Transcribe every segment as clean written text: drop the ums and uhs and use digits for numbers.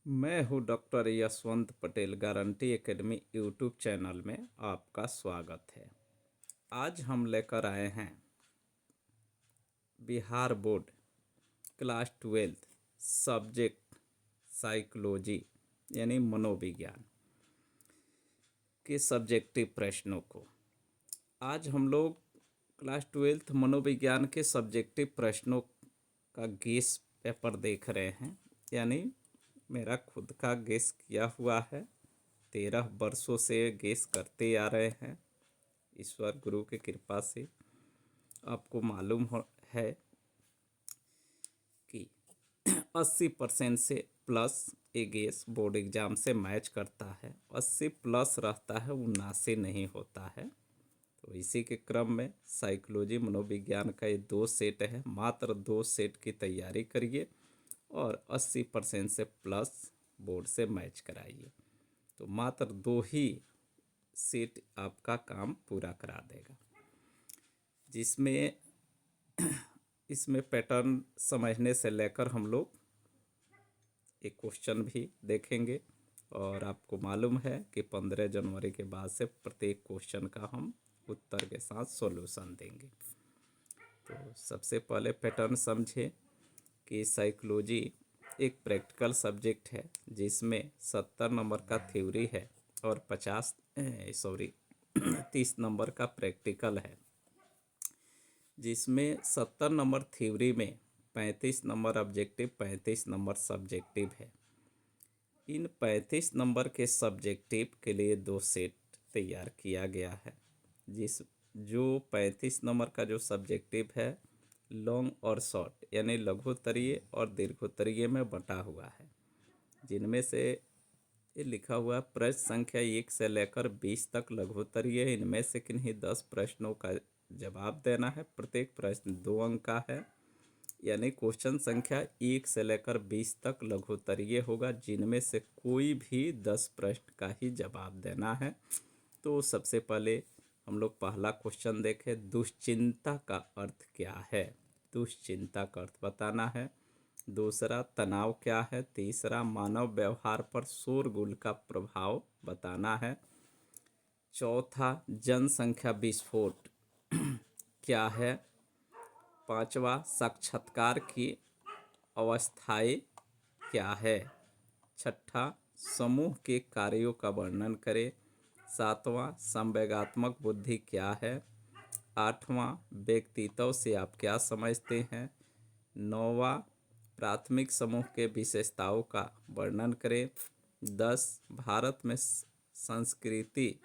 मैं हूं doctor Yashwant Patel. Guarantee academy YouTube channel में आपका स्वागत है। आज हम लेकर आए हैं Bihar board class 12 subject psychology यानी मनोविज्ञान के सब्जेक्टिव प्रश्नों को। आज हम लोग क्लास 12 मनोविज्ञान के सब्जेक्टिव प्रश्नों का गेस पेपर देख रहे हैं। यानी मेरा खुद का गेस किया हुआ है। 13 वर्षों से गेस करते आ रहे हैं। ईश्वर गुरु की कृपा से आपको मालूम है कि 80% से प्लस ये गेस बोर्ड एग्जाम से मैच करता है। 80 प्लस रहता है, 79 नहीं होता है। तो इसी के क्रम में साइकोलॉजी मनोविज्ञान का ये 2 सेट है। मात्र 2 सेट की तैयारी करिए और 80% से प्लस बोर्ड से मैच कराइए, तो मात्र 2 ही सेट आपका काम पूरा करा देगा। जिसमें इसमें पैटर्न समझने से लेकर हम लोग एक क्वेश्चन भी देखेंगे। और आपको मालूम है कि 15 जनवरी के बाद से प्रत्येक क्वेश्चन का हम उत्तर के साथ सॉल्यूशन देंगे। तो सबसे पहले पैटर्न समझे कि साइकोलॉजी एक प्रैक्टिकल सब्जेक्ट है जिसमें 70 नंबर का थ्योरी है और 30 नंबर का प्रैक्टिकल है। जिसमें 70 नंबर थ्योरी में 35 नंबर ऑब्जेक्टिव, 35 नंबर सब्जेक्टिव है। इन 35 नंबर के सब्जेक्टिव के लिए 2 सेट तैयार किया गया है। जो 35 नंबर का जो सब्जेक्टिव है लॉन्ग और शॉर्ट यानी लघुत्तरीय और दीर्घोत्तरीय में बटा हुआ है। जिनमें से ये लिखा हुआ प्रश्न संख्या 1 से लेकर 20 तक लघुत्तरीय है। इनमें से किन्हीं 10 प्रश्नों का जवाब देना है। प्रत्येक प्रश्न 2 अंक का है। यानी क्वेश्चन संख्या 1 से लेकर 20 तक लघुत्तरीय होगा, जिनमें से कोई भी 10 प्रश्न का ही जवाब देना है। तो सबसे पहले हम लोग पहला क्वेश्चन देखें। दुश्चिंता का अर्थ क्या है? दुश्चिंता का अर्थ बताना है। दूसरा, तनाव क्या है? तीसरा, मानव व्यवहार पर शोरगुल का प्रभाव बताना है। चौथा, जनसंख्या विस्फोट क्या है? पांचवा, साक्षात्कार की अवस्थाएं क्या है? छठा, समूह के कार्यों का वर्णन करें। सातवां, संवेगात्मक बुद्धि क्या है? आठवां, व्यक्तित्व से आप क्या समझते हैं? नौवां, प्राथमिक समूह के विशेषताओं का वर्णन करें। 10, भारत में संस्कृति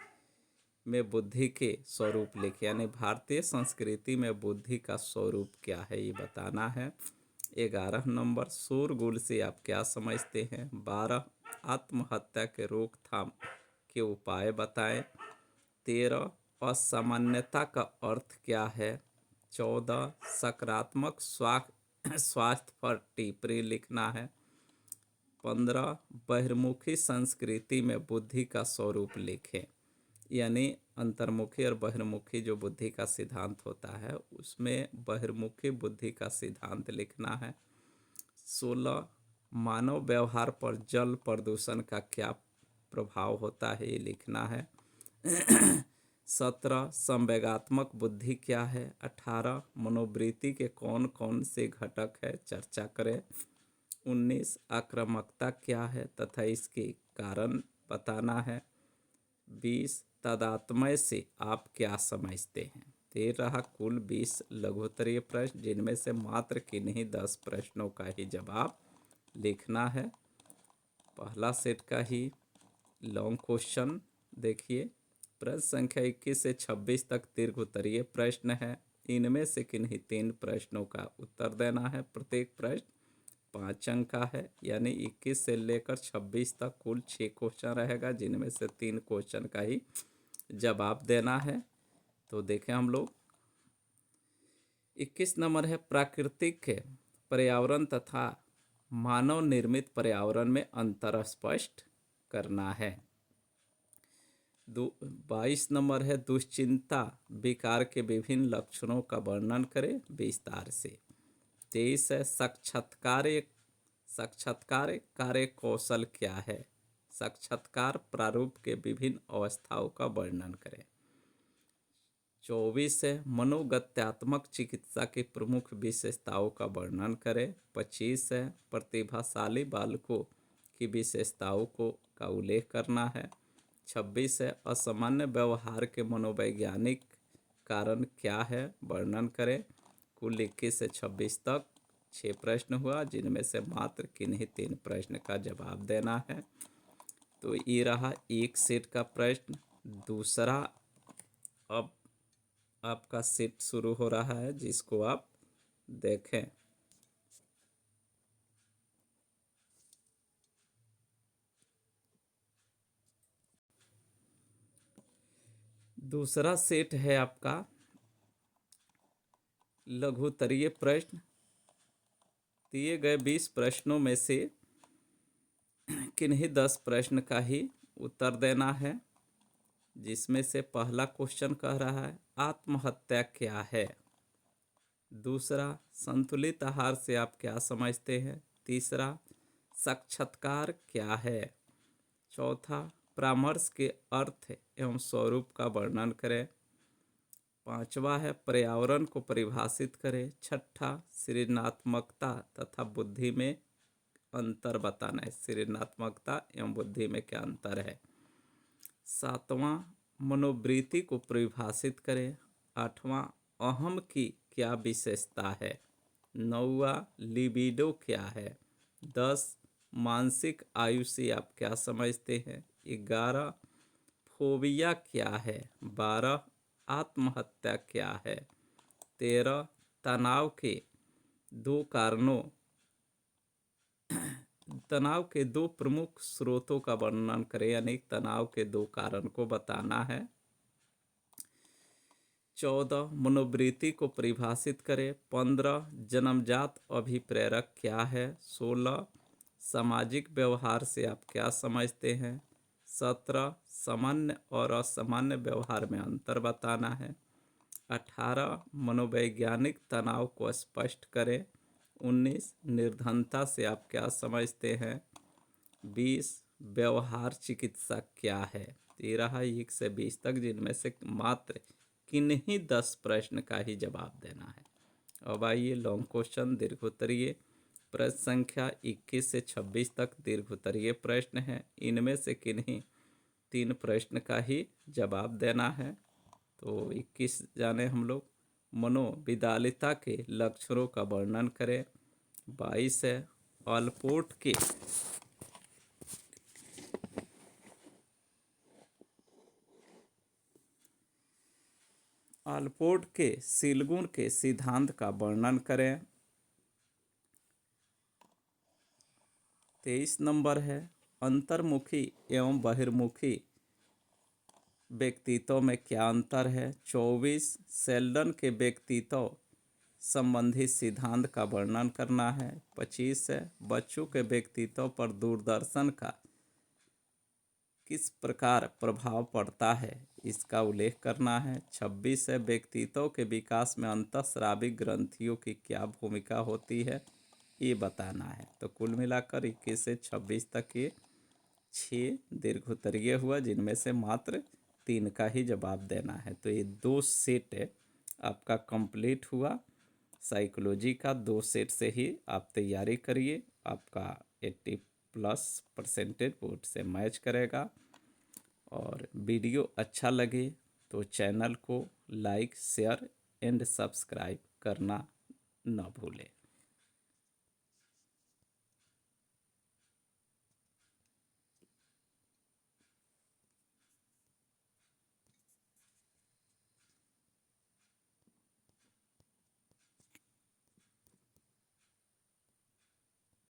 में बुद्धि के स्वरूप लिखे, यानी भारतीय संस्कृति में बुद्धि का स्वरूप क्या है ये बताना है। 11 नंबर, शोरगुल से आप क्या समझते हैं? 12, आत्महत्या के रोकथाम के उपाय बताएं। 13, असामान्यता का अर्थ क्या है? 14, सकारात्मक स्वास्थ्य पर टिप्पणी लिखना है। 15, बहिर्मुखी संस्कृति में बुद्धि का स्वरूप लिखें। यानी अंतर्मुखी और बहिर्मुखी जो बुद्धि का सिद्धांत होता है उसमें बहिर्मुखी बुद्धि का सिद्धांत लिखना है। 16, मानव व्यवहार पर जल प्रदूषण का क्या प्रभाव होता है ये लिखना है। 17, संवेगात्मक बुद्धि क्या है? 18, मनोवृत्ति के कौन कौन से घटक है चर्चा करें। 19, आक्रामकता क्या है तथा इसके कारण बताना है। 20, तादात्म्य से आप क्या समझते हैं? तो ये रहा कुल 20 लघुत्तरीय प्रश्न, जिनमें से मात्र किन्हीं 10 प्रश्नों का ही जवाब लिखना है। पहला सेट का ही लॉन्ग क्वेश्चन देखिए। प्रश्न संख्या 21 से 26 तक दीर्घोत्तरीय प्रश्न है। इनमें से किन्हीं 3 प्रश्नों का उत्तर देना है। प्रत्येक प्रश्न 5 अंक का है। यानी 21 से लेकर 26 तक कुल 6 क्वेश्चन रहेगा, जिनमें से 3 क्वेश्चन का ही जवाब देना है। तो देखें हम लोग 21 नंबर है, प्राकृतिक पर्यावरण तथा मानव निर्मित पर्यावरण में अंतर स्पष्ट करना है। 22 नंबर है, दुश्चिंता विकार के विभिन्न लक्षणों का वर्णन करें विस्तार से। 23 है, साक्षात्कार कार्य कौशल क्या है? साक्षात्कार प्रारूप के विभिन्न अवस्थाओं का वर्णन करें। 24 है मनोगत्यात्मक चिकित्सा की प्रमुख विशेषताओं का वर्णन करें। 25 है प्रतिभाशाली बालकों की विशेषताओं को का उल्लेख करना है। 26 है असामान्य व्यवहार के मनोवैज्ञानिक कारण क्या है, वर्णन करें। कुल 21 से 26 तक 6 प्रश्न हुआ, जिनमें से मात्र किन्हीं 3 प्रश्न का जवाब देना है। तो ये रहा एक सेट का प्रश्न। दूसरा अब आपका सेट शुरू हो रहा है, जिसको आप देखें। दूसरा सेट है आपका लघुत्तरीय प्रश्न। दिए गए 20 प्रश्नों में से किन्हीं 10 प्रश्न का ही उत्तर देना है, जिसमें से पहला क्वेश्चन कह रहा है आत्महत्या क्या है। दूसरा संतुलित आहार से आप क्या समझते हैं। तीसरा साक्षात्कार क्या है। चौथा परामर्श के अर्थ एवं स्वरूप का वर्णन करें। पांचवा है पर्यावरण को परिभाषित करें। छठा सृजनात्मकता तथा बुद्धि में अंतर बताना है। सृजनात्मकता एवं बुद्धि में क्या अंतर है। सातवां मनोवृत्ति को परिभाषित करें। आठवां अहम की क्या विशेषता है। नौवां लिबिडो क्या है। 10 मानसिक आयु से आप क्या समझते हैं। 11 फोबिया क्या है। 12 आत्महत्या क्या है। 13 तनाव के दो प्रमुख स्रोतों का वर्णन करें, यानी तनाव के 2 कारण को बताना है। 14 मनोवृत्ति को परिभाषित करें। 15 जन्मजात अभिप्रेरक क्या है। 16 सामाजिक व्यवहार से आप क्या समझते हैं। 17 सामान्य और असामान्य व्यवहार में अंतर बताना है। 18 मनोवैज्ञानिक तनाव को स्पष्ट करें। 19 निर्धनता से आप क्या समझते हैं। 20 व्यवहार चिकित्सा क्या है। 1 से 20 तक, जिनमें से मात्र किन्हीं 10 प्रश्न का ही जवाब देना है। अब आइए लॉन्ग क्वेश्चन दीर्घोत्तरीय प्रश्न संख्या 21 से 26 तक दीर्घोत्तरीय प्रश्न हैं। इनमें से किन्हीं 3 प्रश्न का ही जवाब देना है। तो 21 जाने हम लोग मनोविदालिता के लक्षणों का वर्णन करें। 22 है आलपोर्ट के सीलगुण के सिद्धांत का वर्णन करें। 23 नंबर है अंतर्मुखी एवं बहिर्मुखी व्यक्तित्व में क्या अंतर है। 24 सेल्डन के व्यक्तित्व संबंधी सिद्धांत का वर्णन करना है। 25 है बच्चों के व्यक्तित्व पर दूरदर्शन का किस प्रकार प्रभाव पड़ता है, इसका उल्लेख करना है। 26 है व्यक्तित्व के विकास में अंतःस्रावी ग्रंथियों की क्या भूमिका होती है, ये बताना है। तो कुल मिलाकर 21 से 26 तक ये 6 दीर्घोत्तरीय हुआ, जिनमें से मात्र 3 का ही जवाब देना है। तो ये 2 सेट आपका कंप्लीट हुआ। साइकोलॉजी का 2 सेट से ही आप तैयारी करिए, आपका 80+ % बोर्ड से मैच करेगा। और वीडियो अच्छा लगे तो चैनल को लाइक, शेयर एंड सब्सक्राइब करना न भूलें।